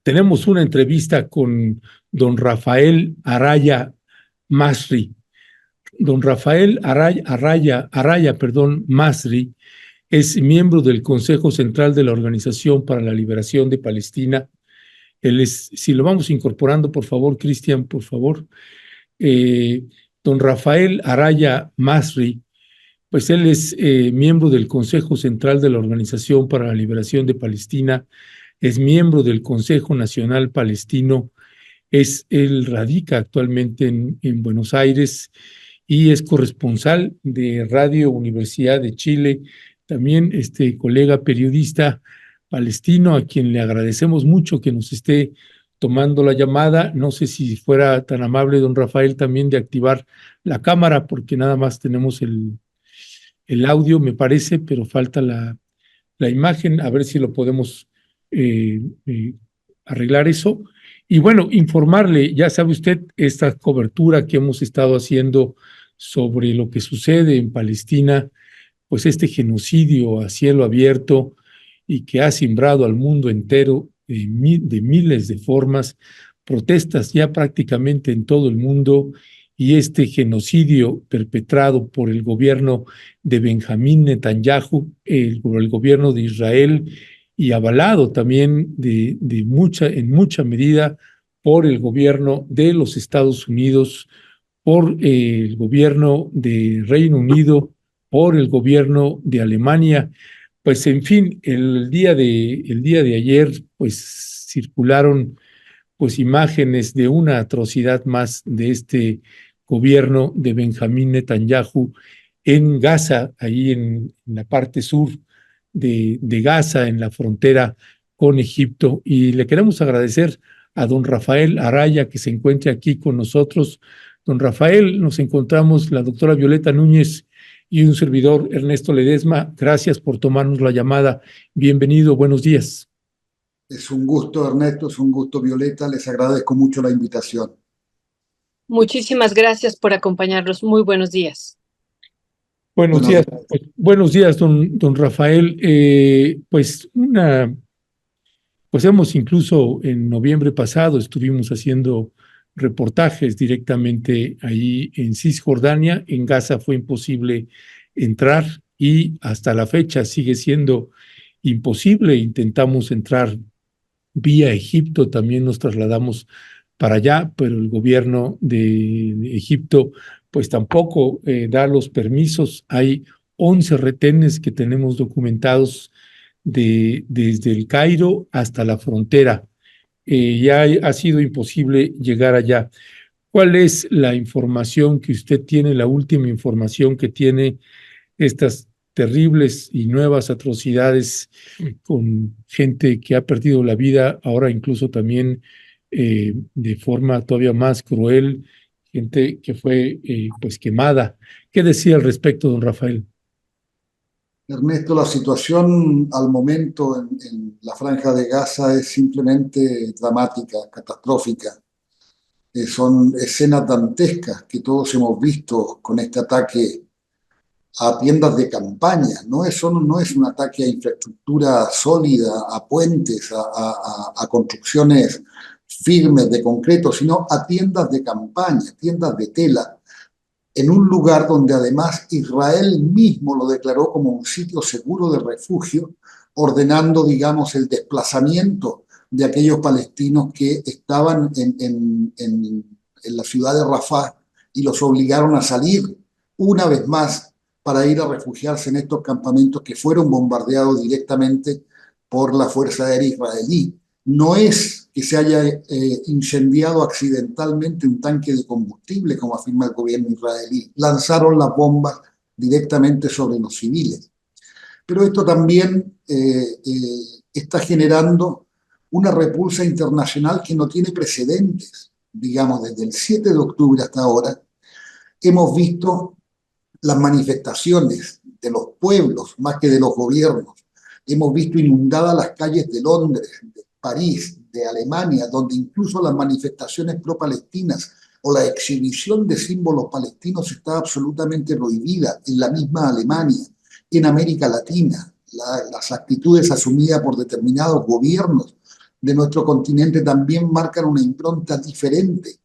tenemos una entrevista con don Rafael Araya Masri. Don Rafael Araya, Masri, es miembro del Consejo Central de la Organización para la Liberación de Palestina. Él es, si lo vamos incorporando, por favor, Cristian, por favor. Don Rafael Araya Masri, pues él es miembro del Consejo Central de la Organización para la Liberación de Palestina, es miembro del Consejo Nacional Palestino, él radica actualmente en Buenos Aires y es corresponsal de Radio Universidad de Chile, también colega periodista palestino, a quien le agradecemos mucho que nos esté tomando la llamada. No sé si fuera tan amable, don Rafael, también de activar la cámara, porque nada más tenemos el audio, me parece, pero falta la imagen, a ver si lo podemos arreglar eso. Y bueno, informarle, ya sabe usted, esta cobertura que hemos estado haciendo sobre lo que sucede en Palestina, pues este genocidio a cielo abierto y que ha simbrado al mundo entero de miles de formas, protestas ya prácticamente en todo el mundo, y este genocidio perpetrado por el gobierno de Benjamín Netanyahu, por el gobierno de Israel, y avalado también en mucha medida por el gobierno de los Estados Unidos, por el gobierno de Reino Unido, por el gobierno de Alemania. Pues en fin, el día de ayer pues circularon pues imágenes de una atrocidad más de este gobierno de Benjamín Netanyahu en Gaza, ahí en la parte sur de Gaza, en la frontera con Egipto. Y le queremos agradecer a don Rafael Araya que se encuentre aquí con nosotros. Don Rafael, nos encontramos la doctora Violeta Núñez y un servidor, Ernesto Ledesma. Gracias por tomarnos la llamada. Bienvenido, buenos días. Es un gusto, Ernesto, es un gusto, Violeta. Les agradezco mucho la invitación. Muchísimas gracias por acompañarnos. Muy buenos días. Buenos días, don Rafael. Pues hemos incluso en noviembre pasado estuvimos haciendo reportajes directamente ahí en Cisjordania. En Gaza fue imposible entrar y hasta la fecha sigue siendo imposible. Intentamos entrar vía Egipto, también nos trasladamos para allá, pero el gobierno de Egipto pues tampoco da los permisos. Hay 11 retenes que tenemos documentados desde el Cairo hasta la frontera. Ya ha sido imposible llegar allá. ¿Cuál es la información que usted tiene, la última información que tiene estas terribles y nuevas atrocidades con gente que ha perdido la vida, ahora incluso también de forma todavía más cruel, gente que fue pues quemada? ¿Qué decía al respecto, don Rafael? Ernesto, la situación al momento en la Franja de Gaza es simplemente dramática, catastrófica. Son escenas dantescas que todos hemos visto con este ataque a tiendas de campaña. No es un ataque a infraestructura sólida, a puentes, a construcciones firmes de concreto, sino a tiendas de campaña, tiendas de tela, en un lugar donde además Israel mismo lo declaró como un sitio seguro de refugio, ordenando, digamos, el desplazamiento de aquellos palestinos que estaban en la ciudad de Rafah, y los obligaron a salir una vez más para ir a refugiarse en estos campamentos que fueron bombardeados directamente por la Fuerza Aérea Israelí. No es que se haya incendiado accidentalmente un tanque de combustible, como afirma el gobierno israelí. Lanzaron las bombas directamente sobre los civiles. Pero esto también está generando una repulsa internacional que no tiene precedentes. Digamos, desde el 7 de octubre hasta ahora, hemos visto las manifestaciones de los pueblos más que de los gobiernos. Hemos visto inundadas las calles de Londres, de París, de Alemania, donde incluso las manifestaciones pro-palestinas o la exhibición de símbolos palestinos está absolutamente prohibida en la misma Alemania, en América Latina. Las actitudes asumidas por determinados gobiernos de nuestro continente también marcan una impronta diferente,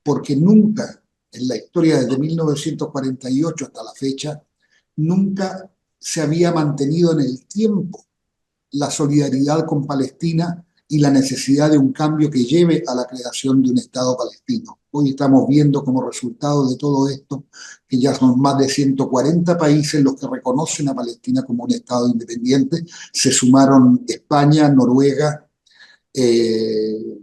porque nunca en la historia desde 1948 hasta la fecha, nunca se había mantenido en el tiempo la solidaridad con Palestina y la necesidad de un cambio que lleve a la creación de un Estado palestino. Hoy estamos viendo como resultado de todo esto que ya son más de 140 países los que reconocen a Palestina como un Estado independiente. Se sumaron España, Noruega e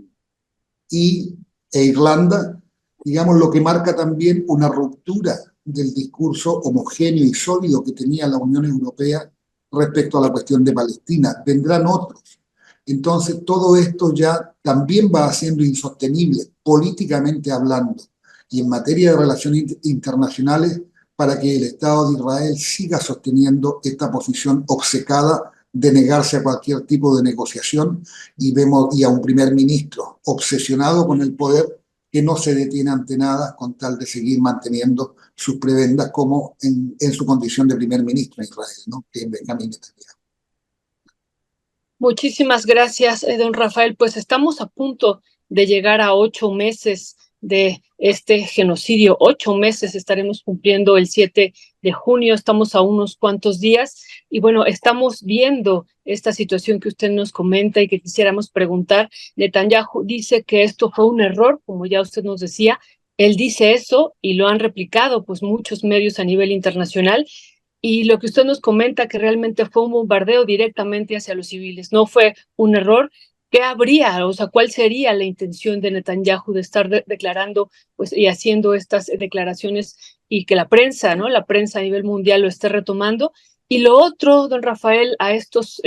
Irlanda, digamos, lo que marca también una ruptura del discurso homogéneo y sólido que tenía la Unión Europea respecto a la cuestión de Palestina. Vendrán otros. Entonces, todo esto ya también va siendo insostenible, políticamente hablando, y en materia de relaciones internacionales, para que el Estado de Israel siga sosteniendo esta posición obcecada de negarse a cualquier tipo de negociación, y a un primer ministro obsesionado con el poder que no se detiene ante nada con tal de seguir manteniendo sus prebendas como en su condición de primer ministro en Israel, ¿no? Que es Benjamín Netanyahu. Muchísimas gracias, don Rafael. Pues estamos a punto de llegar a 8 meses de este genocidio. 8 meses estaremos cumpliendo el 7 de junio. Estamos a unos cuantos días y bueno, estamos viendo esta situación que usted nos comenta y que quisiéramos preguntar. Netanyahu dice que esto fue un error, como ya usted nos decía. Él dice eso y lo han replicado pues muchos medios a nivel internacional. Y lo que usted nos comenta, que realmente fue un bombardeo directamente hacia los civiles, no fue un error. ¿Qué habría, o sea, cuál sería la intención de Netanyahu de estar declarando pues, y haciendo estas declaraciones y que la prensa, ¿no? La prensa a nivel mundial lo esté retomando? Y lo otro, don Rafael, a estos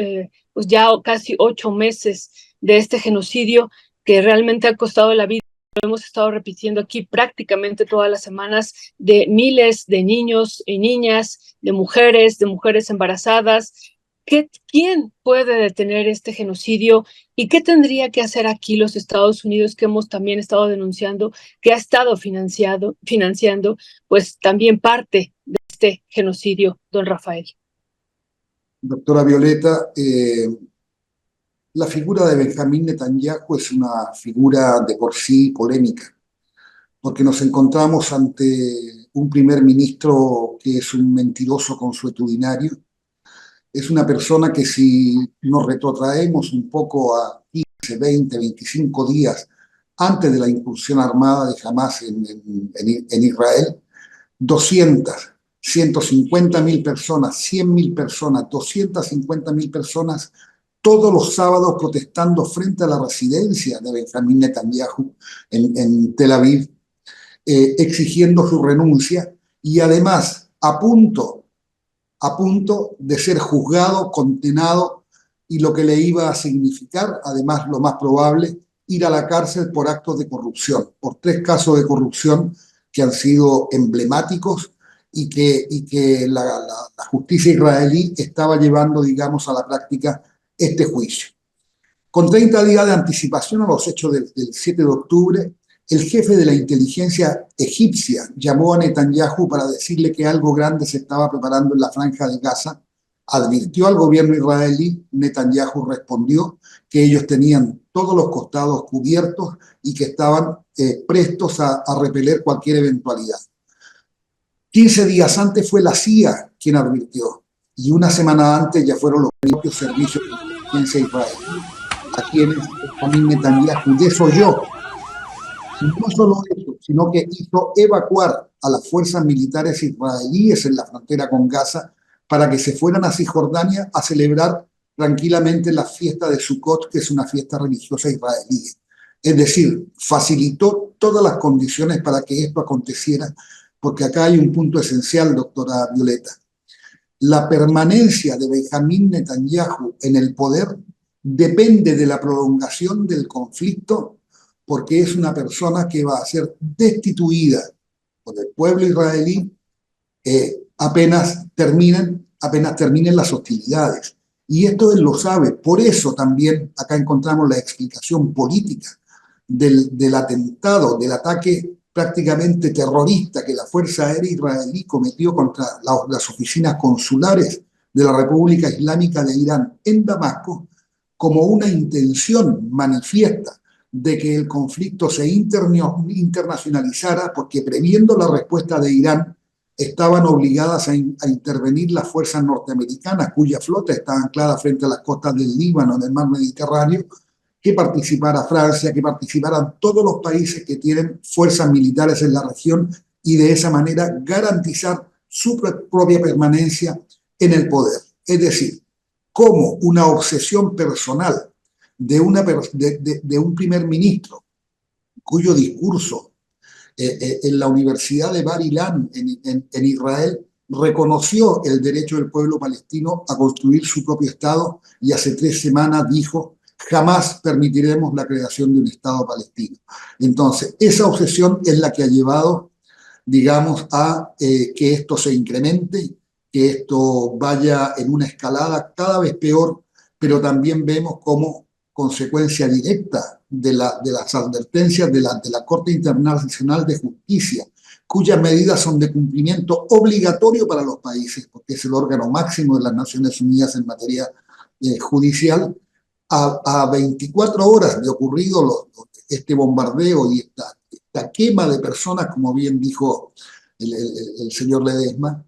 pues ya casi 8 meses de este genocidio que realmente ha costado la vida, lo hemos estado repitiendo aquí prácticamente todas las semanas, de miles de niños y niñas, de mujeres embarazadas. ¿Quién puede detener este genocidio y qué tendría que hacer aquí los Estados Unidos, que hemos también estado denunciando, que ha estado financiando pues también parte de este genocidio, don Rafael? Doctora Violeta, la figura de Benjamín Netanyahu es una figura de por sí polémica, porque nos encontramos ante un primer ministro que es un mentiroso consuetudinario. Es una persona que, si nos retrotraemos un poco a 15, 20, 25 días antes de la incursión armada de Hamás en Israel, 200, 150.000 personas, 100.000 personas, 250.000 personas, todos los sábados protestando frente a la residencia de Benjamín Netanyahu en Tel Aviv, exigiendo su renuncia, y además a punto de ser juzgado, condenado, y lo que le iba a significar, además lo más probable, ir a la cárcel por actos de corrupción, por 3 casos de corrupción que han sido emblemáticos y que la justicia israelí estaba llevando, digamos, a la práctica este juicio. Con 30 días de anticipación a los hechos del 7 de octubre, el jefe de la inteligencia egipcia llamó a Netanyahu para decirle que algo grande se estaba preparando en la Franja de Gaza. Advirtió al gobierno israelí. Netanyahu respondió que ellos tenían todos los costados cubiertos y que estaban prestos a repeler cualquier eventualidad. 15 días antes fue la CIA quien advirtió, y una semana antes ya fueron los propios servicios de inteligencia israelí a quienes Benjamín Netanyahu desoyó. No solo eso, sino que hizo evacuar a las fuerzas militares israelíes en la frontera con Gaza para que se fueran a Cisjordania a celebrar tranquilamente la fiesta de Sukkot, que es una fiesta religiosa israelí. Es decir, facilitó todas las condiciones para que esto aconteciera, porque acá hay un punto esencial, doctora Violeta. La permanencia de Benjamín Netanyahu en el poder depende de la prolongación del conflicto, porque es una persona que va a ser destituida por el pueblo israelí apenas terminen las hostilidades. Y esto él lo sabe. Por eso también acá encontramos la explicación política del atentado, del ataque prácticamente terrorista que la Fuerza Aérea Israelí cometió contra las oficinas consulares de la República Islámica de Irán en Damasco, como una intención manifiesta de que el conflicto se internacionalizara, porque previendo la respuesta de Irán, estaban obligadas a intervenir las fuerzas norteamericanas, cuya flota está anclada frente a las costas del Líbano, en el mar Mediterráneo, que participara Francia, que participaran todos los países que tienen fuerzas militares en la región y de esa manera garantizar su propia permanencia en el poder. Es decir, como una obsesión personal de un primer ministro cuyo discurso en la Universidad de Bar Ilan en Israel reconoció el derecho del pueblo palestino a construir su propio Estado y hace 3 semanas dijo: jamás permitiremos la creación de un Estado palestino. Entonces, esa obsesión es la que ha llevado, digamos, a que esto se incremente, que esto vaya en una escalada cada vez peor, pero también vemos como consecuencia directa de las advertencias de la Corte Internacional de Justicia, cuyas medidas son de cumplimiento obligatorio para los países, porque es el órgano máximo de las Naciones Unidas en materia judicial. A 24 horas de ocurrido este bombardeo y esta quema de personas, como bien dijo el señor Ledesma,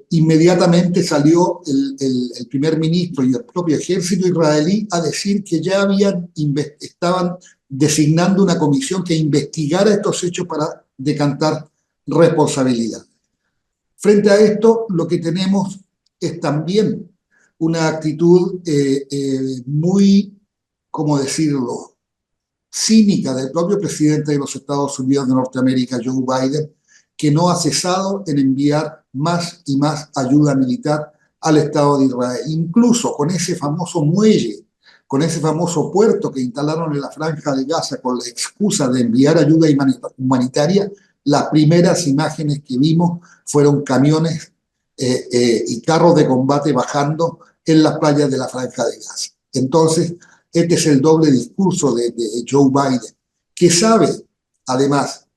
inmediatamente salió el primer ministro y el propio ejército israelí a decir que ya estaban designando una comisión que investigara estos hechos para decantar responsabilidad. Frente a esto, lo que tenemos es también una actitud muy, ¿cómo decirlo?, cínica del propio presidente de los Estados Unidos de Norteamérica, Joe Biden, que no ha cesado en enviar más y más ayuda militar al Estado de Israel. Incluso con ese famoso muelle, con ese famoso puerto que instalaron en la Franja de Gaza con la excusa de enviar ayuda humanitaria, las primeras imágenes que vimos fueron camiones y carros de combate bajando en las playas de la Franja de Gaza. Entonces, este es el doble discurso de Joe Biden, que sabe, además,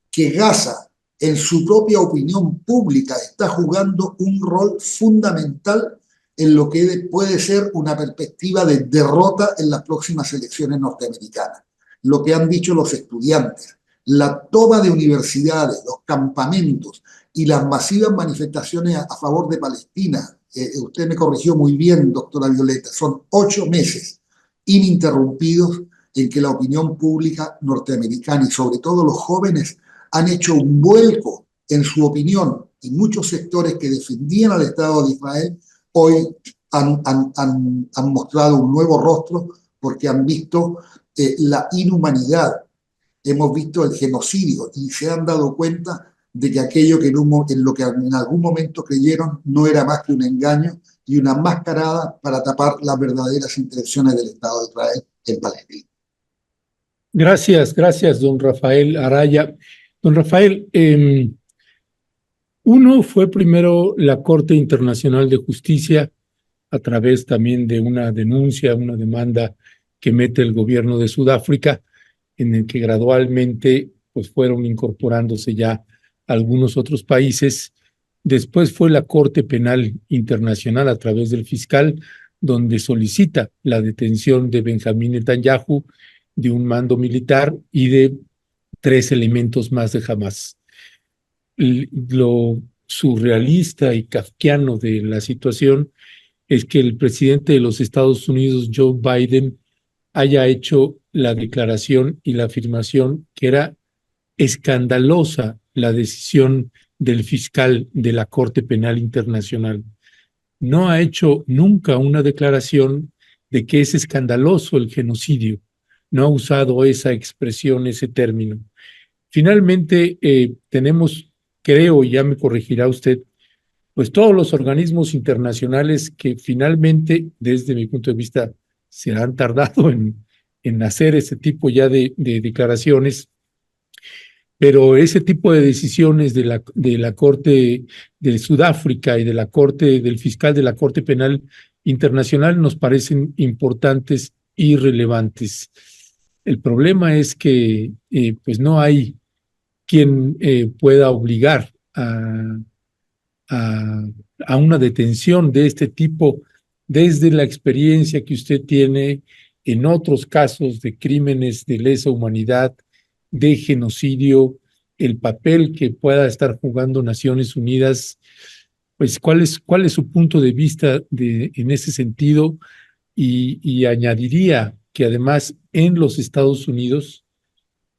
que Gaza, en su propia opinión pública, está jugando un rol fundamental en lo que puede ser una perspectiva de derrota en las próximas elecciones norteamericanas. Lo que han dicho los estudiantes, la toma de universidades, los campamentos y las masivas manifestaciones a favor de Palestina. Usted me corrigió muy bien, doctora Violeta, son 8 meses ininterrumpidos en que la opinión pública norteamericana y sobre todo los jóvenes han hecho un vuelco en su opinión, y muchos sectores que defendían al Estado de Israel hoy han mostrado un nuevo rostro porque han visto la inhumanidad, hemos visto el genocidio y se han dado cuenta de que aquello que en lo que en algún momento creyeron no era más que un engaño y una mascarada para tapar las verdaderas intenciones del Estado de Israel en Palestina. Gracias, don Rafael Araya. Don Rafael, uno fue primero la Corte Internacional de Justicia a través también de una denuncia, una demanda que mete el gobierno de Sudáfrica, en el que gradualmente pues, fueron incorporándose ya algunos otros países. Después fue la Corte Penal Internacional a través del fiscal, donde solicita la detención de Benjamín Netanyahu, de un mando militar y de 3 elementos más de Hamás. Lo surrealista y kafkiano de la situación es que el presidente de los Estados Unidos, Joe Biden, haya hecho la declaración y la afirmación que era escandalosa la decisión del fiscal de la Corte Penal Internacional. No ha hecho nunca una declaración de que es escandaloso el genocidio. No ha usado esa expresión, ese término. Finalmente, tenemos, creo, y ya me corregirá usted, pues todos los organismos internacionales que finalmente, desde mi punto de vista, se han tardado en hacer ese tipo ya de declaraciones, pero ese tipo de decisiones de la Corte de Sudáfrica y de la Corte del fiscal de la Corte Penal Internacional nos parecen importantes y relevantes. El problema es que pues no hay quien pueda obligar a una detención de este tipo desde la experiencia que usted tiene en otros casos de crímenes de lesa humanidad, de genocidio, el papel que pueda estar jugando Naciones Unidas, pues cuál es su punto de vista en ese sentido, y añadiría que además en los Estados Unidos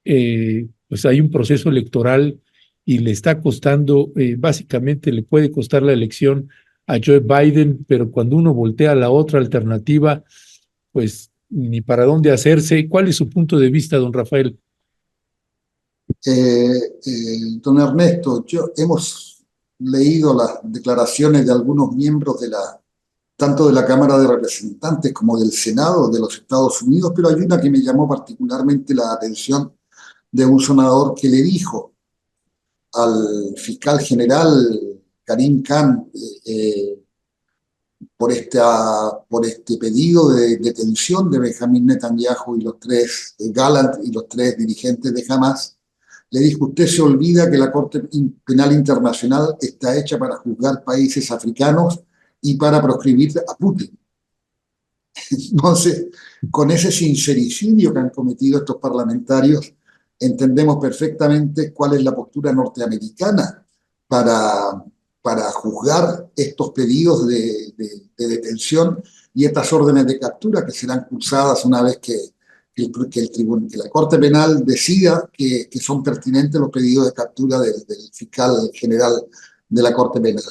pues hay un proceso electoral y le está costando, básicamente le puede costar la elección a Joe Biden, pero cuando uno voltea a la otra alternativa, pues ni para dónde hacerse. ¿Cuál es su punto de vista, don Rafael? Don Ernesto, hemos leído las declaraciones de algunos miembros tanto de la Cámara de Representantes como del Senado de los Estados Unidos, pero hay una que me llamó particularmente la atención de un senador que le dijo al fiscal general Karim Khan por este pedido de detención de Benjamín Netanyahu y los tres Gallant y los tres dirigentes de Hamas, le dijo: usted se olvida que la Corte Penal Internacional está hecha para juzgar países africanos y para proscribir a Putin. Entonces, con ese sincericidio que han cometido estos parlamentarios, entendemos perfectamente cuál es la postura norteamericana para juzgar estos pedidos de detención y estas órdenes de captura que serán cursadas una vez que la Corte Penal decida que son pertinentes los pedidos de captura del fiscal general de la Corte Penal.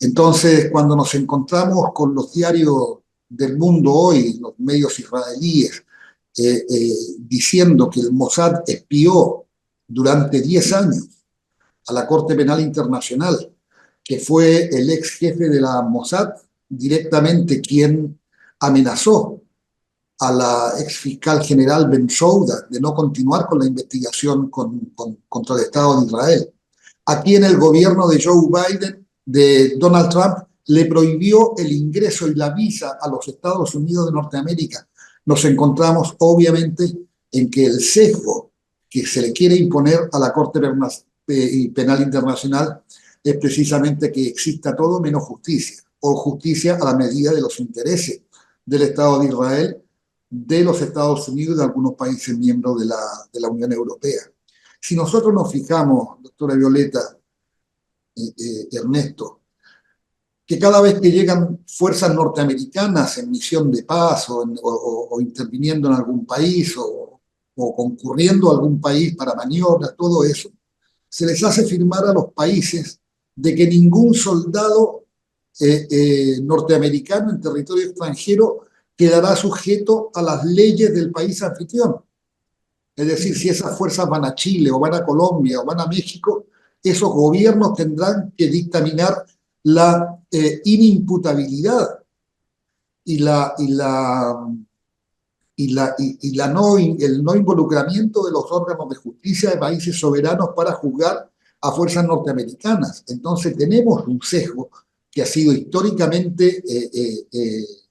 Entonces, cuando nos encontramos con los diarios del mundo hoy, los medios israelíes, diciendo que el Mossad espió durante 10 años a la Corte Penal Internacional, que fue el ex jefe de la Mossad directamente quien amenazó a la ex fiscal general Ben Souda de no continuar con la investigación contra el Estado de Israel. Aquí en el gobierno de Joe Biden, de Donald Trump, le prohibió el ingreso y la visa a los Estados Unidos de Norteamérica. Nos encontramos obviamente en que el sesgo que se le quiere imponer a la Corte Penal Internacional es precisamente que exista todo menos justicia, o justicia a la medida de los intereses del Estado de Israel, de los Estados Unidos y de algunos países miembros de la Unión Europea. Si nosotros nos fijamos, doctora Violeta, Ernesto, que cada vez que llegan fuerzas norteamericanas en misión de paz o interviniendo en algún país o concurriendo a algún país para maniobras, todo eso, se les hace firmar a los países de que ningún soldado norteamericano en territorio extranjero quedará sujeto a las leyes del país anfitrión. Es decir, si esas fuerzas van a Chile o van a Colombia o van a México, esos gobiernos tendrán que dictaminar la inimputabilidad y el no involucramiento de los órganos de justicia de países soberanos para juzgar a fuerzas norteamericanas. Entonces tenemos un sesgo que ha sido históricamente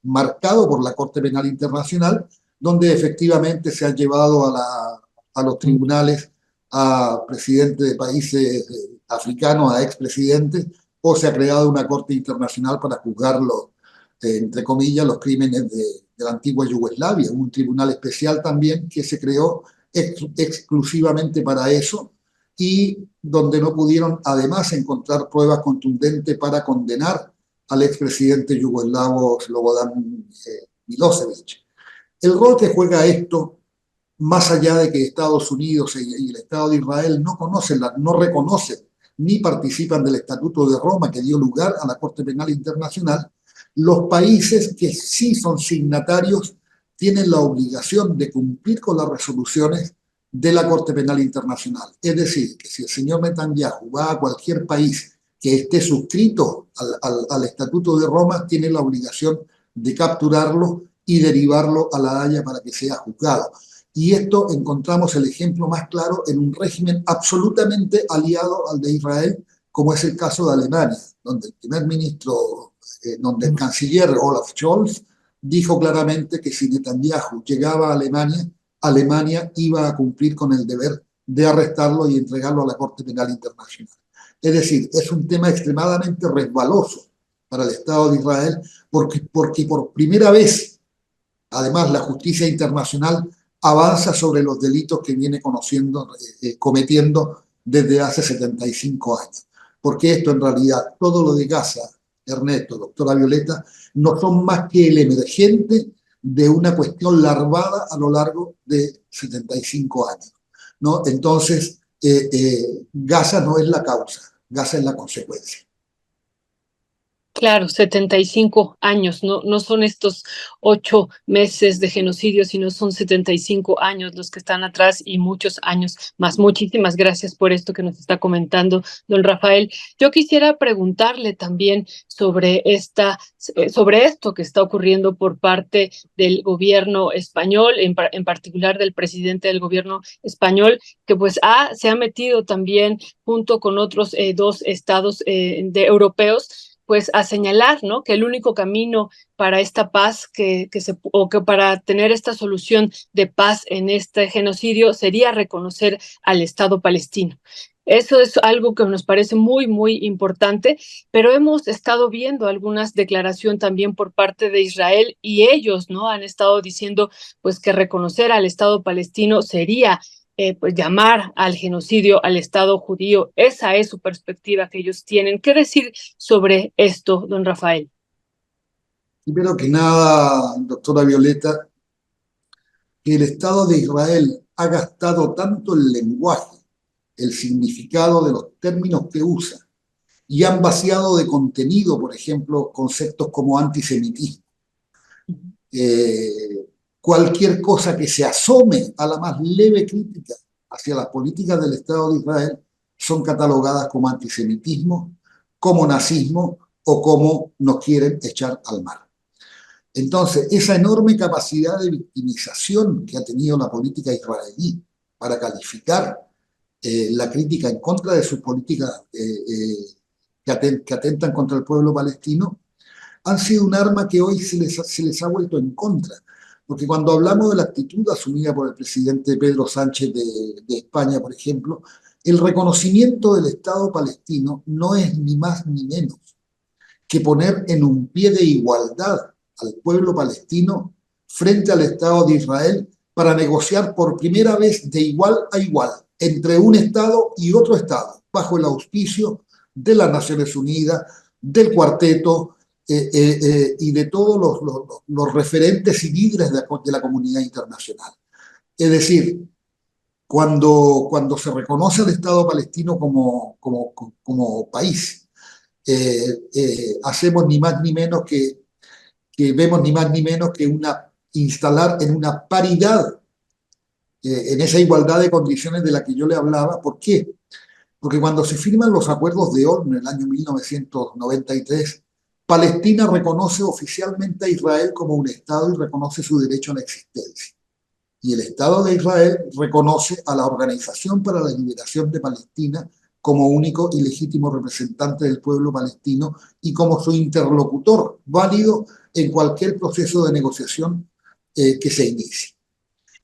marcado por la Corte Penal Internacional, donde efectivamente se han llevado a los tribunales a presidentes de países africanos, a expresidentes, o se ha creado una Corte Internacional para juzgar entre comillas, los crímenes de la antigua Yugoslavia. Un tribunal especial también que se creó exclusivamente para eso y donde no pudieron además encontrar pruebas contundentes para condenar al expresidente yugoslavo Slobodan Milosevic. El rol que juega esto, más allá de que Estados Unidos y el Estado de Israel no reconocen ni participan del Estatuto de Roma que dio lugar a la Corte Penal Internacional, los países que sí son signatarios tienen la obligación de cumplir con las resoluciones de la Corte Penal Internacional. Es decir, que si el señor Netanyahu va a cualquier país que esté suscrito al Estatuto de Roma, tiene la obligación de capturarlo y derivarlo a La Haya para que sea juzgado. Y esto encontramos el ejemplo más claro en un régimen absolutamente aliado al de Israel, como es el caso de Alemania, donde el primer ministro, donde el canciller Olaf Scholz dijo claramente que si Netanyahu llegaba a Alemania, Alemania iba a cumplir con el deber de arrestarlo y entregarlo a la Corte Penal Internacional. Es decir, es un tema extremadamente resbaloso para el Estado de Israel, porque por primera vez, además, la justicia internacional avanza sobre los delitos que viene cometiendo desde hace 75 años. Porque esto en realidad, todo lo de Gaza, Ernesto, doctora Violeta, no son más que el emergente de una cuestión larvada a lo largo de 75 años, ¿no? Entonces, Gaza no es la causa, Gaza es la consecuencia. Claro, 75 años, no son estos 8 meses de genocidio, sino son 75 años los que están atrás y muchos años más. Muchísimas gracias por esto que nos está comentando, don Rafael. Yo quisiera preguntarle también sobre esto que está ocurriendo por parte del gobierno español, en particular del presidente del gobierno español, que pues se ha metido también junto con otros dos estados europeos, pues a señalar, ¿no?, que el único camino para esta paz que para tener esta solución de paz en este genocidio sería reconocer al Estado palestino. Eso es algo que nos parece muy, muy importante, pero hemos estado viendo algunas declaraciones también por parte de Israel y ellos, ¿no?, han estado diciendo pues que reconocer al Estado palestino sería pues llamar al genocidio al Estado judío. Esa es su perspectiva que ellos tienen. ¿Qué decir sobre esto, don Rafael? Primero que nada, doctora Violeta, que el Estado de Israel ha gastado tanto el lenguaje, el significado de los términos que usa, y han vaciado de contenido, por ejemplo, conceptos como antisemitismo. Cualquier cosa que se asome a la más leve crítica hacia las políticas del Estado de Israel son catalogadas como antisemitismo, como nazismo o como nos quieren echar al mar. Entonces, esa enorme capacidad de victimización que ha tenido la política israelí para calificar la crítica en contra de sus políticas que atentan contra el pueblo palestino, han sido un arma que hoy se les ha vuelto en contra. Porque cuando hablamos de la actitud asumida por el presidente Pedro Sánchez de España, por ejemplo, el reconocimiento del Estado palestino no es ni más ni menos que poner en un pie de igualdad al pueblo palestino frente al Estado de Israel para negociar por primera vez de igual a igual entre un Estado y otro Estado, bajo el auspicio de las Naciones Unidas, del Cuarteto y de todos los referentes y líderes de la comunidad internacional. Es decir, cuando se reconoce al Estado palestino como país, hacemos ni más ni menos que vemos ni más ni menos que instalar en una paridad, en esa igualdad de condiciones de la que yo le hablaba. ¿Por qué? Porque cuando se firman los acuerdos de Oslo en el año 1993, Palestina reconoce oficialmente a Israel como un Estado y reconoce su derecho a la existencia. Y el Estado de Israel reconoce a la Organización para la Liberación de Palestina como único y legítimo representante del pueblo palestino y como su interlocutor válido en cualquier proceso de negociación que se inicie.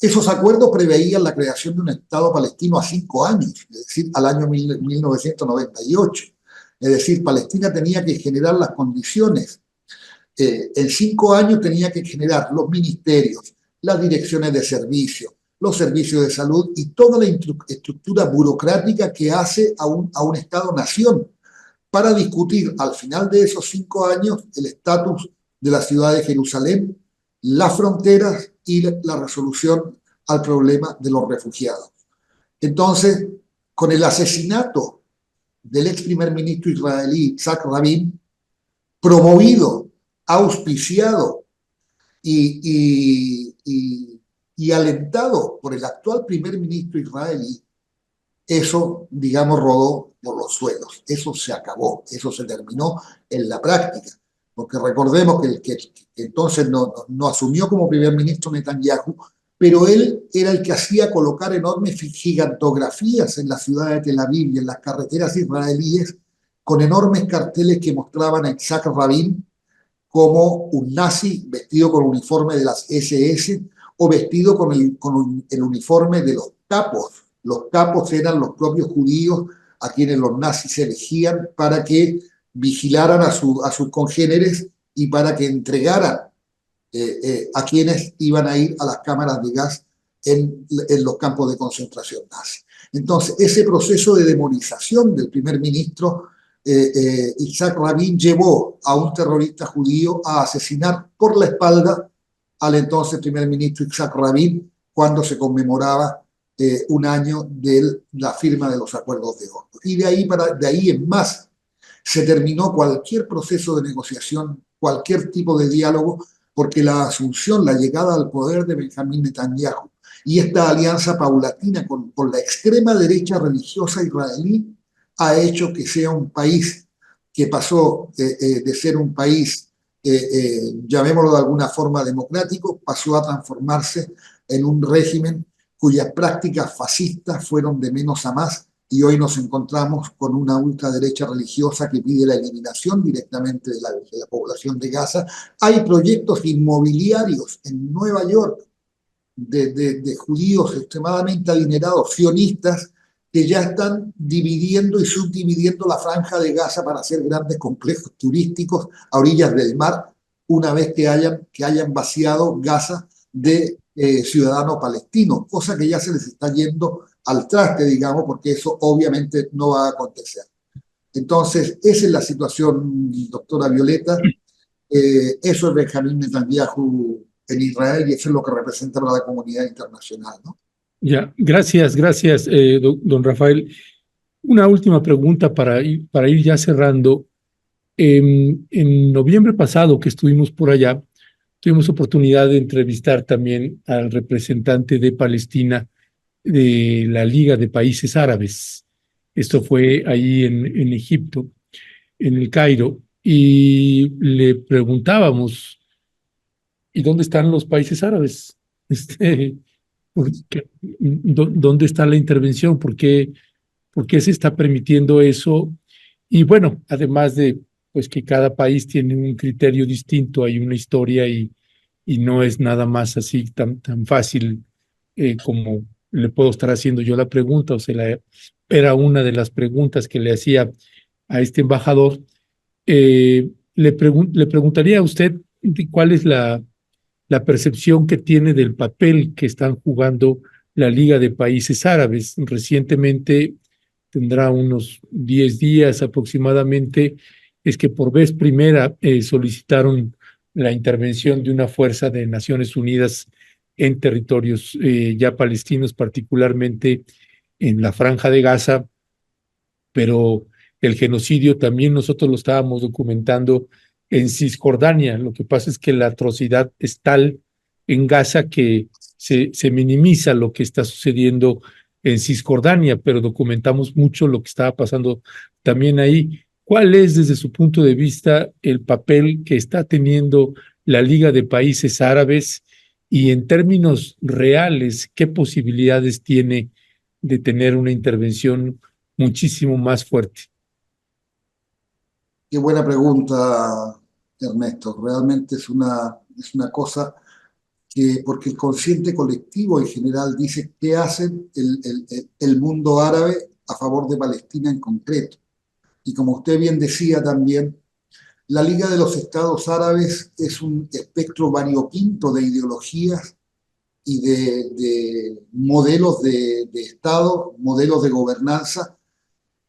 Esos acuerdos preveían la creación de un Estado palestino a 5 años, es decir, al año 1998. Es decir, Palestina tenía que generar las condiciones. En 5 años tenía que generar los ministerios, las direcciones de servicio, los servicios de salud y toda la estructura burocrática que hace a un Estado-nación para discutir al final de esos 5 años el estatus de la ciudad de Jerusalén, las fronteras y la resolución al problema de los refugiados. Entonces, con el asesinato del ex primer ministro israelí Yitzhak Rabin, promovido, auspiciado y alentado por el actual primer ministro israelí, eso, digamos, rodó por los suelos. Eso se acabó, eso se terminó en la práctica. Porque recordemos que entonces no asumió como primer ministro Netanyahu, pero él era el que hacía colocar enormes gigantografías en la ciudad de Tel Aviv y en las carreteras israelíes con enormes carteles que mostraban a Yitzhak Rabin como un nazi vestido con el uniforme de las SS o vestido con el uniforme de los capos. Los capos eran los propios judíos a quienes los nazis elegían para que vigilaran a sus congéneres y para que entregaran a quienes iban a ir a las cámaras de gas en los campos de concentración nazi. Entonces, ese proceso de demonización del primer ministro Yitzhak Rabin llevó a un terrorista judío a asesinar por la espalda al entonces primer ministro Yitzhak Rabin cuando se conmemoraba un año de la firma de los acuerdos de Oslo. Y de ahí en más se terminó cualquier proceso de negociación, cualquier tipo de diálogo, porque la asunción, la llegada al poder de Benjamín Netanyahu y esta alianza paulatina con la extrema derecha religiosa israelí ha hecho que sea un país que pasó de ser un país, llamémoslo de alguna forma democrático, pasó a transformarse en un régimen cuyas prácticas fascistas fueron de menos a más, y hoy nos encontramos con una ultraderecha religiosa que pide la eliminación directamente de la población de Gaza. Hay proyectos inmobiliarios en Nueva York de judíos extremadamente adinerados, sionistas, que ya están dividiendo y subdividiendo la franja de Gaza para hacer grandes complejos turísticos a orillas del mar, una vez que hayan vaciado Gaza de ciudadanos palestinos, cosa que ya se les está yendo al traste, digamos, porque eso obviamente no va a acontecer. Entonces, esa es la situación, doctora Violeta. Eso es Benjamín Netanyahu en Israel y eso es lo que representa para la comunidad internacional, ¿no? Ya, gracias, don Rafael. Una última pregunta para ir ya cerrando. En noviembre pasado que estuvimos por allá, tuvimos oportunidad de entrevistar también al representante de Palestina de la Liga de Países Árabes. Esto fue ahí en Egipto, en el Cairo, y le preguntábamos, ¿y dónde están los países árabes? ¿Dónde está la intervención? ¿Por qué se está permitiendo eso? Y bueno, además de pues que cada país tiene un criterio distinto, hay una historia y no es nada más así tan fácil como le puedo estar haciendo yo la pregunta, o sea, era una de las preguntas que le hacía a este embajador. Le preguntaría a usted cuál es la percepción que tiene del papel que están jugando la Liga de Países Árabes. Recientemente, tendrá unos 10 días aproximadamente, es que por vez primera solicitaron la intervención de una fuerza de Naciones Unidas en territorios ya palestinos, particularmente en la Franja de Gaza, pero el genocidio también nosotros lo estábamos documentando en Cisjordania. Lo que pasa es que la atrocidad es tal en Gaza que se minimiza lo que está sucediendo en Cisjordania, pero documentamos mucho lo que estaba pasando también ahí. ¿Cuál es, desde su punto de vista, el papel que está teniendo la Liga de Países Árabes y en términos reales, qué posibilidades tiene de tener una intervención muchísimo más fuerte? Qué buena pregunta, Ernesto. Realmente es una cosa que, porque el consciente colectivo en general dice qué hace el mundo árabe a favor de Palestina en concreto. Y como usted bien decía también, la Liga de los Estados Árabes es un espectro variopinto de ideologías y de modelos de Estado, modelos de gobernanza,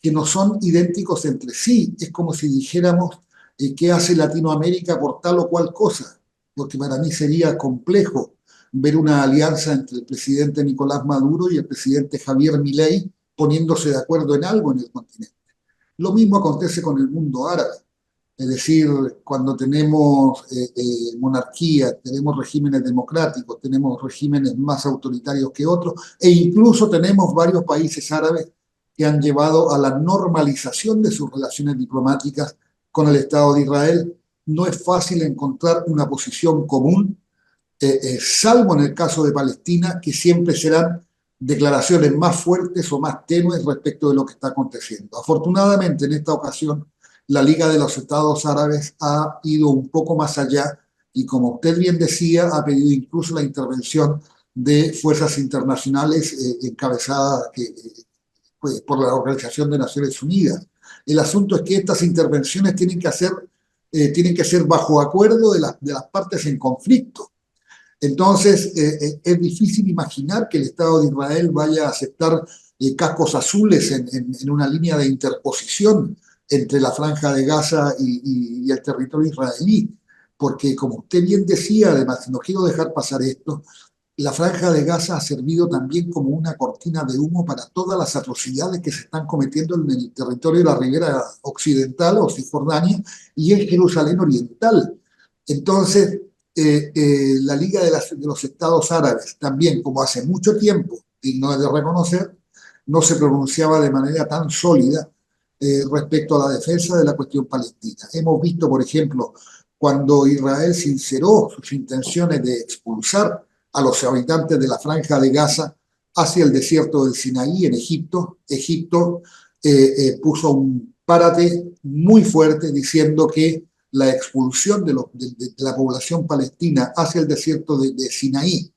que no son idénticos entre sí. Es como si dijéramos qué hace Latinoamérica por tal o cual cosa, porque para mí sería complejo ver una alianza entre el presidente Nicolás Maduro y el presidente Javier Milei poniéndose de acuerdo en algo en el continente. Lo mismo acontece con el mundo árabe. Es decir, cuando tenemos monarquía, tenemos regímenes democráticos, tenemos regímenes más autoritarios que otros, e incluso tenemos varios países árabes que han llevado a la normalización de sus relaciones diplomáticas con el Estado de Israel. No es fácil encontrar una posición común, salvo en el caso de Palestina, que siempre serán declaraciones más fuertes o más tenues respecto de lo que está aconteciendo. Afortunadamente, en esta ocasión, la Liga de los Estados Árabes ha ido un poco más allá y, como usted bien decía, ha pedido incluso la intervención de fuerzas internacionales encabezadas por la Organización de Naciones Unidas. El asunto es que estas intervenciones tienen que ser bajo acuerdo de las partes en conflicto. Entonces, es difícil imaginar que el Estado de Israel vaya a aceptar cascos azules en una línea de interposición entre la Franja de Gaza y el territorio israelí, porque como usted bien decía, además, y no quiero dejar pasar esto, la Franja de Gaza ha servido también como una cortina de humo para todas las atrocidades que se están cometiendo en el territorio de la ribera occidental o Cisjordania y en Jerusalén Oriental. Entonces, la Liga de los Estados Árabes también, como hace mucho tiempo, y no es de reconocer, no se pronunciaba de manera tan sólida respecto a la defensa de la cuestión palestina. Hemos visto, por ejemplo, cuando Israel sinceró sus intenciones de expulsar a los habitantes de la Franja de Gaza hacia el desierto del Sinaí en Egipto. Egipto puso un párate muy fuerte diciendo que la expulsión de la población palestina hacia el desierto de Sinaí,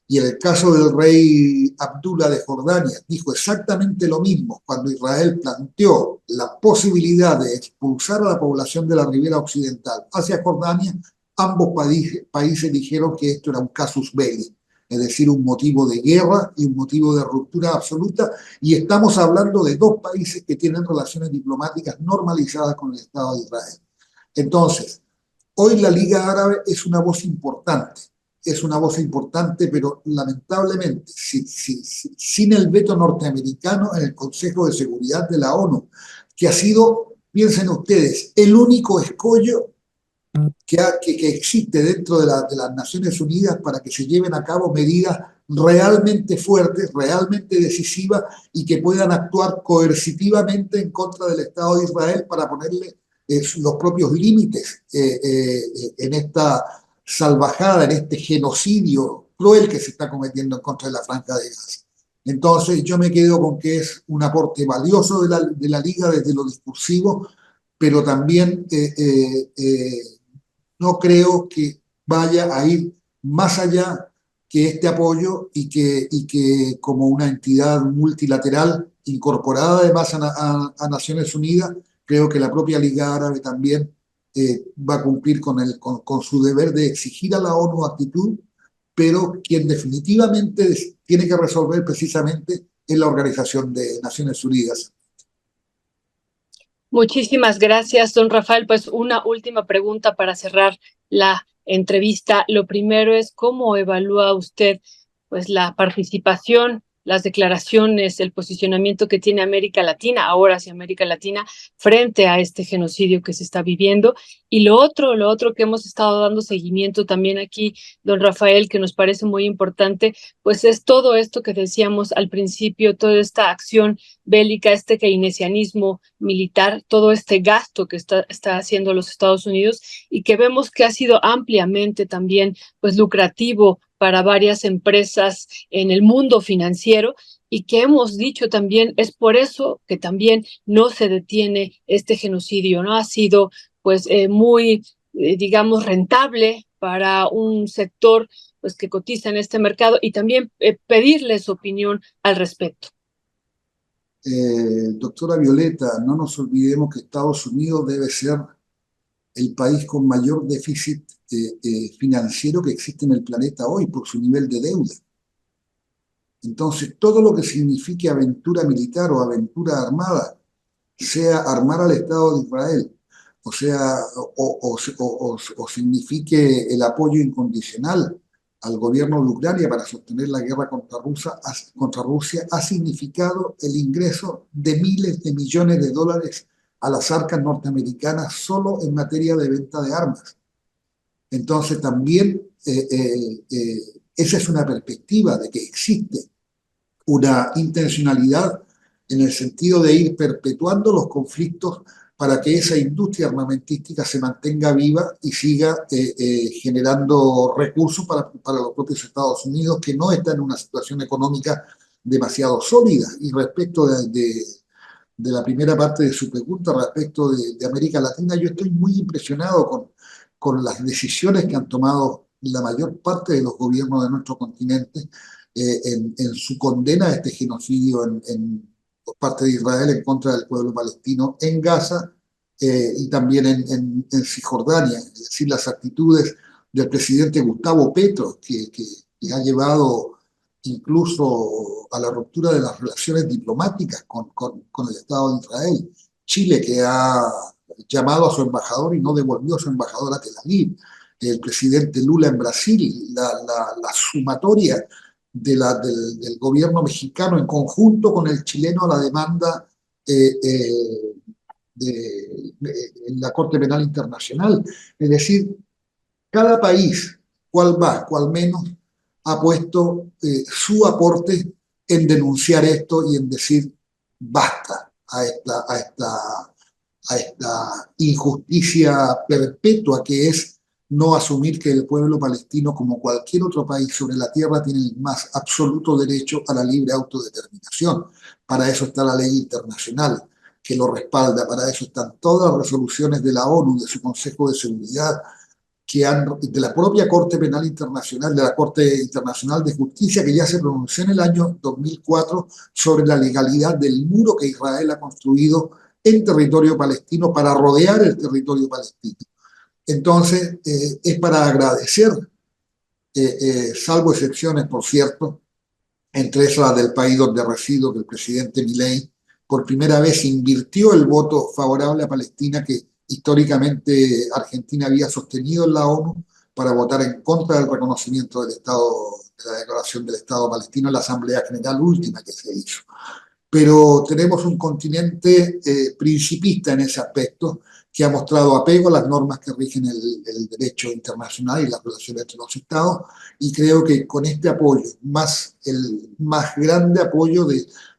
y en el caso del rey Abdullah de Jordania, dijo exactamente lo mismo cuando Israel planteó la posibilidad de expulsar a la población de la ribera occidental hacia Jordania. Ambos países dijeron que esto era un casus belli, es decir, un motivo de guerra y un motivo de ruptura absoluta, y estamos hablando de dos países que tienen relaciones diplomáticas normalizadas con el Estado de Israel. Entonces, hoy la Liga Árabe es una voz importante, pero lamentablemente sin el veto norteamericano en el Consejo de Seguridad de la ONU, que ha sido, piensen ustedes, el único escollo que existe dentro de las Naciones Unidas para que se lleven a cabo medidas realmente fuertes, realmente decisivas y que puedan actuar coercitivamente en contra del Estado de Israel para ponerle los propios límites en esta salvajada, en este genocidio cruel que se está cometiendo en contra de la Franja de Gaza. Entonces yo me quedo con que es un aporte valioso de la Liga desde lo discursivo, pero también no creo que vaya a ir más allá que este apoyo y que como una entidad multilateral incorporada además a Naciones Unidas, creo que la propia Liga Árabe también va a cumplir con su deber de exigir a la ONU actitud, pero quien definitivamente tiene que resolver precisamente es la Organización de Naciones Unidas. Muchísimas gracias, don Rafael. Pues una última pregunta para cerrar la entrevista. Lo primero es, ¿cómo evalúa usted pues la participación, las declaraciones, el posicionamiento que tiene América Latina, ahora hacia América Latina, frente a este genocidio que se está viviendo? Y lo otro que hemos estado dando seguimiento también aquí, don Rafael, que nos parece muy importante, pues es todo esto que decíamos al principio, toda esta acción bélica, este keynesianismo militar, todo este gasto que está haciendo los Estados Unidos y que vemos que ha sido ampliamente también pues lucrativo para varias empresas en el mundo financiero, y que hemos dicho también es por eso que también no se detiene este genocidio, ¿no? Ha sido pues muy, digamos, rentable para un sector pues que cotiza en este mercado, y también pedirle su opinión al respecto. Doctora Violeta, no nos olvidemos que Estados Unidos debe ser el país con mayor déficit financiero que existe en el planeta hoy por su nivel de deuda. Entonces, todo lo que signifique aventura militar o aventura armada, sea armar al Estado de Israel, o sea, o signifique el apoyo incondicional al gobierno de Ucrania para sostener la guerra contra Rusia, ha significado el ingreso de miles de millones de dólares a las arcas norteamericanas solo en materia de venta de armas. Entonces también esa es una perspectiva de que existe una intencionalidad en el sentido de ir perpetuando los conflictos para que esa industria armamentística se mantenga viva y siga generando recursos para los propios Estados Unidos, que no está en una situación económica demasiado sólida. Y respecto de la primera parte de su pregunta, respecto de América Latina, yo estoy muy impresionado con las decisiones que han tomado la mayor parte de los gobiernos de nuestro continente en su condena a este genocidio por parte de Israel en contra del pueblo palestino en Gaza y también en Cisjordania. Es decir, las actitudes del presidente Gustavo Petro, que ha llevado incluso a la ruptura de las relaciones diplomáticas con el Estado de Israel. Chile, que ha llamado a su embajador y no devolvió a su embajador a Tel Aviv. El presidente Lula en Brasil, la sumatoria del gobierno mexicano en conjunto con el chileno a la demanda en la Corte Penal Internacional. Es decir, cada país, cual más, cual menos, ha puesto su aporte en denunciar esto y en decir basta a esta injusticia perpetua que es no asumir que el pueblo palestino, como cualquier otro país sobre la tierra, tiene el más absoluto derecho a la libre autodeterminación. Para eso está la ley internacional que lo respalda, para eso están todas las resoluciones de la ONU, de su Consejo de Seguridad, de la propia Corte Penal Internacional, de la Corte Internacional de Justicia, que ya se pronunció en el año 2004 sobre la legalidad del muro que Israel ha construido en territorio palestino para rodear el territorio palestino. Entonces, es para agradecer, salvo excepciones, por cierto, entre esas la del país donde resido, que el presidente Milei por primera vez invirtió el voto favorable a Palestina que históricamente Argentina había sostenido en la ONU para votar en contra del reconocimiento del Estado, de la declaración del Estado palestino en la Asamblea General última que se hizo. Pero tenemos un continente principista en ese aspecto, que ha mostrado apego a las normas que rigen el derecho internacional y las relaciones entre los estados, y creo que con este apoyo, más el más grande apoyo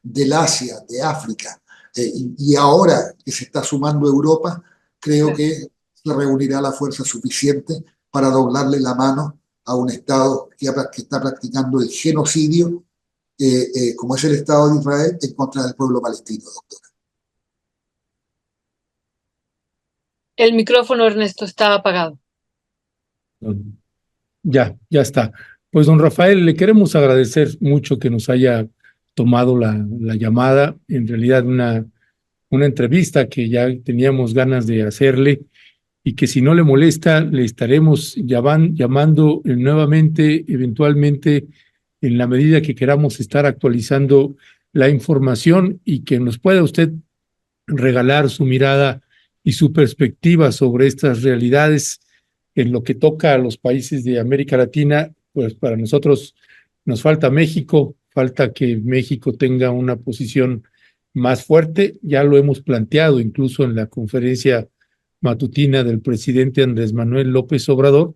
del Asia, de África, y ahora que se está sumando Europa, creo que se reunirá la fuerza suficiente para doblarle la mano a un Estado que está practicando el genocidio, como es el Estado de Israel, en contra del pueblo palestino, doctora. El micrófono, Ernesto, está apagado. Ya está. Pues don Rafael, le queremos agradecer mucho que nos haya tomado la llamada. En realidad una entrevista que ya teníamos ganas de hacerle y que si no le molesta, le estaremos llamando nuevamente, eventualmente, en la medida que queramos estar actualizando la información y que nos pueda usted regalar su mirada y su perspectiva sobre estas realidades en lo que toca a los países de América Latina. Pues para nosotros nos falta México, falta que México tenga una posición más fuerte. Ya lo hemos planteado incluso en la conferencia matutina del presidente Andrés Manuel López Obrador.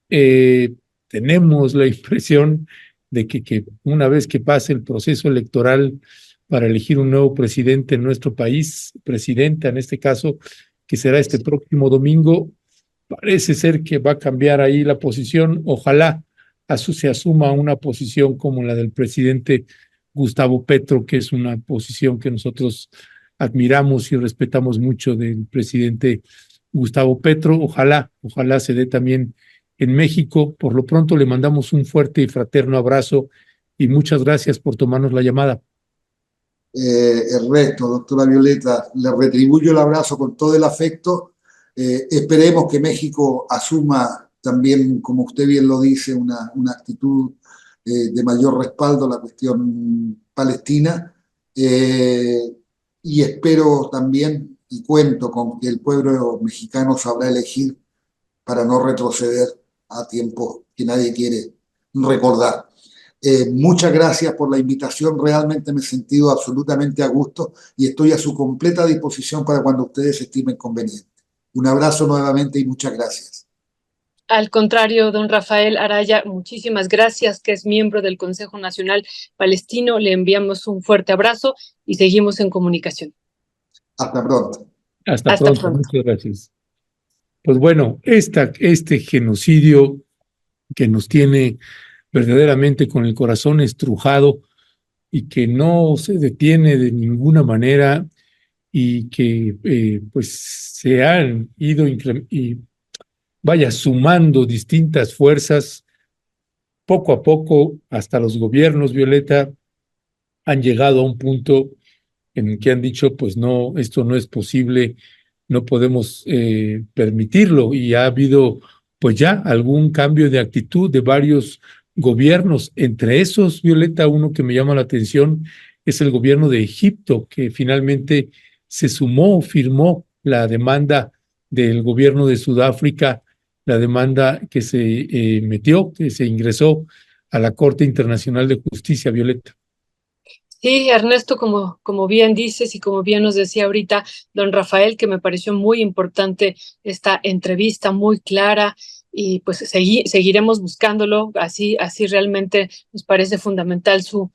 Tenemos la impresión de que una vez que pase el proceso electoral para elegir un nuevo presidente en nuestro país, presidenta en este caso, que será este próximo domingo, parece ser que va a cambiar ahí la posición. Ojalá se asuma una posición como la del presidente Gustavo Petro, que es una posición que nosotros admiramos y respetamos mucho del presidente Gustavo Petro. Ojalá se dé también en México. Por lo pronto le mandamos un fuerte y fraterno abrazo y muchas gracias por tomarnos la llamada. Ernesto, doctora Violeta, le retribuyo el abrazo con todo el afecto. Esperemos que México asuma también, como usted bien lo dice, una actitud de mayor respaldo a la cuestión palestina, y espero también y cuento con que el pueblo mexicano sabrá elegir para no retroceder a tiempos que nadie quiere recordar. Muchas gracias por la invitación, realmente me he sentido absolutamente a gusto y estoy a su completa disposición para cuando ustedes estimen conveniente. Un abrazo nuevamente y muchas gracias. Al contrario, don Rafael Araya, muchísimas gracias, que es miembro del Consejo Nacional Palestino. Le enviamos un fuerte abrazo y seguimos en comunicación. Hasta pronto. Hasta pronto. Muchas gracias. Pues bueno, este genocidio que nos tiene verdaderamente con el corazón estrujado y que no se detiene de ninguna manera y que pues se han ido sumando distintas fuerzas poco a poco hasta los gobiernos, Violeta, han llegado a un punto en que han dicho, pues no, esto no es posible, no podemos permitirlo, y ha habido pues ya algún cambio de actitud de varios gobiernos. Entre esos, Violeta, uno que me llama la atención es el gobierno de Egipto, que finalmente se sumó, firmó la demanda del gobierno de Sudáfrica, la demanda que se que se ingresó a la Corte Internacional de Justicia, Violeta. Sí, Ernesto, como bien dices y como bien nos decía ahorita don Rafael, que me pareció muy importante esta entrevista, muy clara, y pues seguiremos buscándolo, así realmente nos parece fundamental su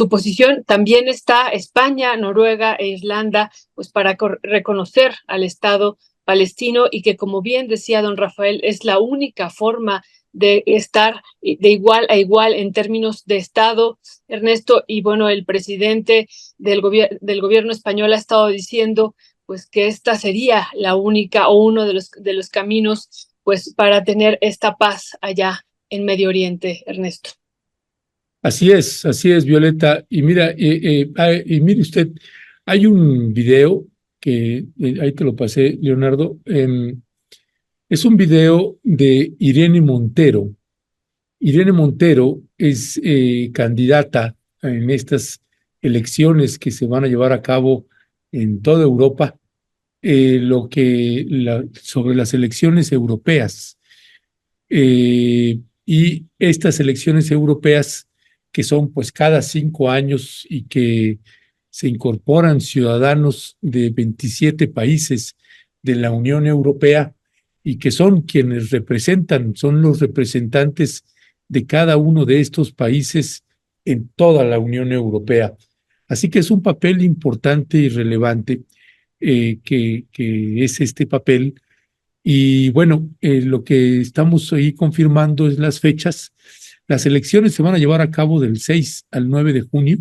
posición. También está España, Noruega e Irlanda, pues para reconocer al Estado palestino, y que, como bien decía don Rafael, es la única forma de estar de igual a igual en términos de Estado, Ernesto. Y bueno, el presidente del gobierno español ha estado diciendo pues que esta sería la única o uno de los caminos pues para tener esta paz allá en Medio Oriente, Ernesto. Así es, Violeta. Y mira, y mire usted, hay un video que ahí te lo pasé, Leonardo. Es un video de Irene Montero. Irene Montero es candidata en estas elecciones que se van a llevar a cabo en toda Europa, sobre las elecciones europeas. Y estas elecciones europeas, que son pues cada 5 años y que se incorporan ciudadanos de 27 países de la Unión Europea, y que son quienes son los representantes de cada uno de estos países en toda la Unión Europea. Así que es un papel importante y relevante que es este papel. Y bueno, lo que estamos ahí confirmando es las fechas. Las elecciones se van a llevar a cabo del 6 al 9 de junio,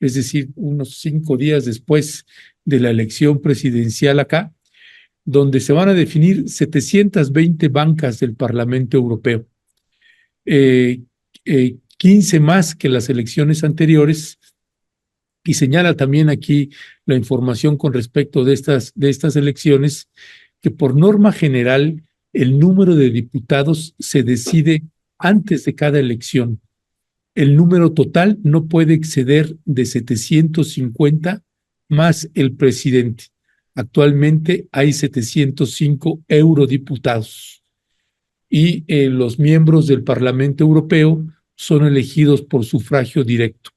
es decir, unos 5 días después de la elección presidencial acá, donde se van a definir 720 bancas del Parlamento Europeo. 15 más que las elecciones anteriores, y señala también aquí la información con respecto de estas elecciones, que por norma general el número de diputados se decide antes de cada elección. El número total no puede exceder de 750 más el presidente. Actualmente hay 705 eurodiputados, y los miembros del Parlamento Europeo son elegidos por sufragio directo.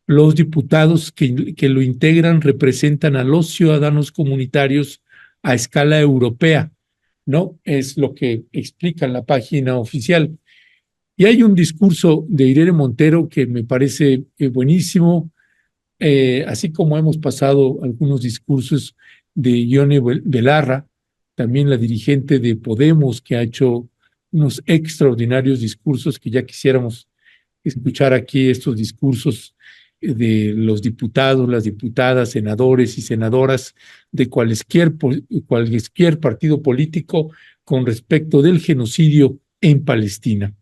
Los diputados que lo integran representan a los ciudadanos comunitarios a escala europea, ¿no? Es lo que explica en la página oficial. Y hay un discurso de Irene Montero que me parece buenísimo, así como hemos pasado algunos discursos de Ione Belarra, también la dirigente de Podemos, que ha hecho unos extraordinarios discursos que ya quisiéramos escuchar aquí, estos discursos de los diputados, las diputadas, senadores y senadoras de cualquier partido político con respecto del genocidio en Palestina,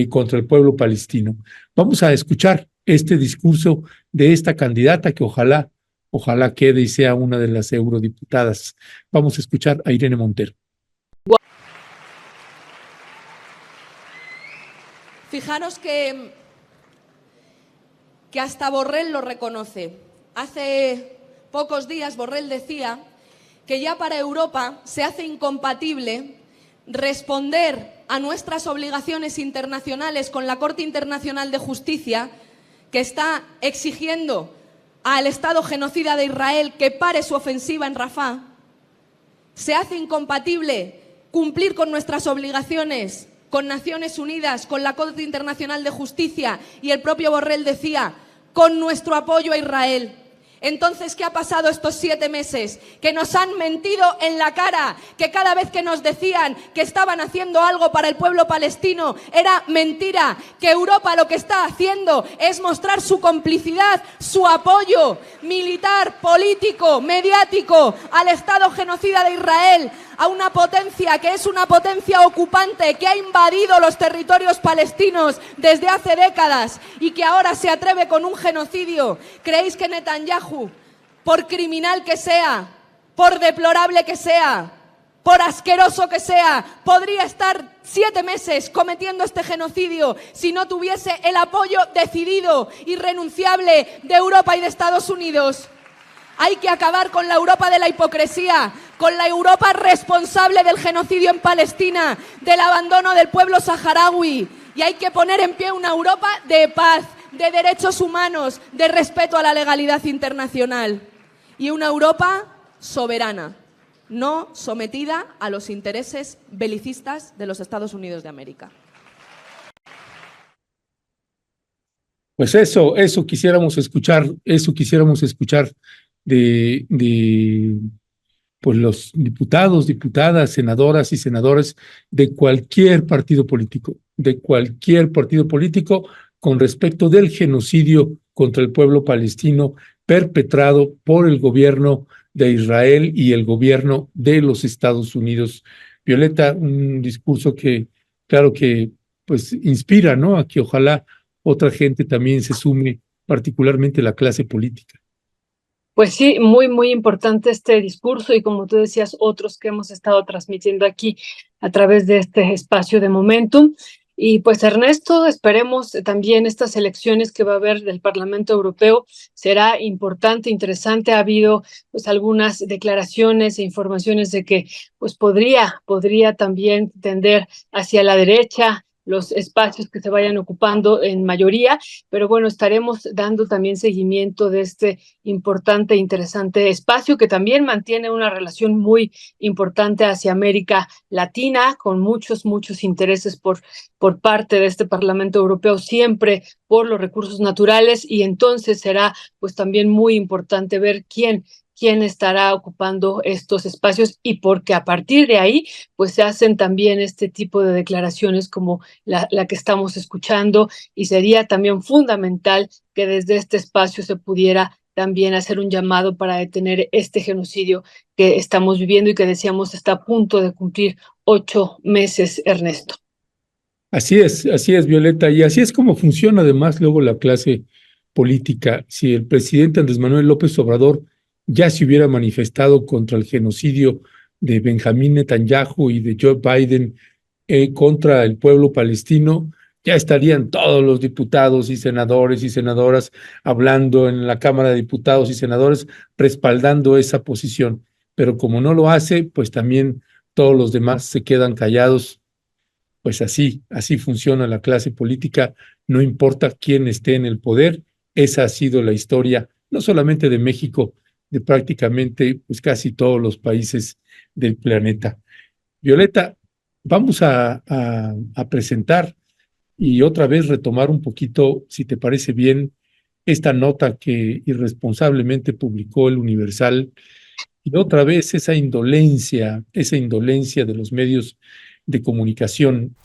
contra el pueblo palestino. Vamos a escuchar este discurso de esta candidata que ojalá quede y sea una de las eurodiputadas. Vamos a escuchar a Irene Montero. Fijaros que hasta Borrell lo reconoce. Hace pocos días Borrell decía que ya para Europa se hace incompatible responder a nuestras obligaciones internacionales con la Corte Internacional de Justicia, que está exigiendo al Estado genocida de Israel que pare su ofensiva en Rafah. Se hace incompatible cumplir con nuestras obligaciones con Naciones Unidas, con la Corte Internacional de Justicia, y el propio Borrell decía, con nuestro apoyo a Israel. Entonces, ¿qué ha pasado estos 7 meses? Que nos han mentido en la cara, que cada vez que nos decían que estaban haciendo algo para el pueblo palestino era mentira, que Europa lo que está haciendo es mostrar su complicidad, su apoyo militar, político, mediático al Estado genocida de Israel, a una potencia que es una potencia ocupante que ha invadido los territorios palestinos desde hace décadas y que ahora se atreve con un genocidio. ¿Creéis que Netanyahu por criminal que sea, por deplorable que sea, por asqueroso que sea, podría estar 7 meses cometiendo este genocidio si no tuviese el apoyo decidido, irrenunciable de Europa y de Estados Unidos. Hay que acabar con la Europa de la hipocresía, con la Europa responsable del genocidio en Palestina, del abandono del pueblo saharaui. Y hay que poner en pie una Europa de paz, de derechos humanos, de respeto a la legalidad internacional. Y una Europa soberana, no sometida a los intereses belicistas de los Estados Unidos de América. Pues eso quisiéramos escuchar de pues los diputados, diputadas, senadoras y senadores de cualquier partido político, con respecto del genocidio contra el pueblo palestino perpetrado por el gobierno de Israel y el gobierno de los Estados Unidos. Violeta, un discurso que, claro que, pues inspira, ¿no? A que ojalá otra gente también se sume, particularmente la clase política. Pues sí, muy, muy importante este discurso y como tú decías, otros que hemos estado transmitiendo aquí a través de este espacio de Momentum. Y pues Ernesto, esperemos también estas elecciones que va a haber del Parlamento Europeo, será importante, interesante. Ha habido pues algunas declaraciones e informaciones de que pues podría también tender hacia la derecha los espacios que se vayan ocupando en mayoría, pero bueno, estaremos dando también seguimiento de este importante e interesante espacio que también mantiene una relación muy importante hacia América Latina, con muchos intereses por parte de este Parlamento Europeo, siempre por los recursos naturales, y entonces será pues también muy importante ver quién estará ocupando estos espacios, y porque a partir de ahí pues se hacen también este tipo de declaraciones como la que estamos escuchando, y sería también fundamental que desde este espacio se pudiera también hacer un llamado para detener este genocidio que estamos viviendo y que decíamos está a punto de cumplir 8 meses, Ernesto. Así es, Violeta, y así es como funciona además luego la clase política. Si el presidente Andrés Manuel López Obrador ya se hubiera manifestado contra el genocidio de Benjamín Netanyahu y de Joe Biden contra el pueblo palestino, ya estarían todos los diputados y senadores y senadoras hablando en la Cámara de Diputados y Senadores respaldando esa posición. Pero como no lo hace, pues también todos los demás se quedan callados. Pues así funciona la clase política, no importa quién esté en el poder. Esa ha sido la historia, no solamente de México, de prácticamente pues casi todos los países del planeta. Violeta, vamos a presentar y otra vez retomar un poquito, si te parece bien, esta nota que irresponsablemente publicó el Universal, y otra vez esa indolencia de los medios de comunicación.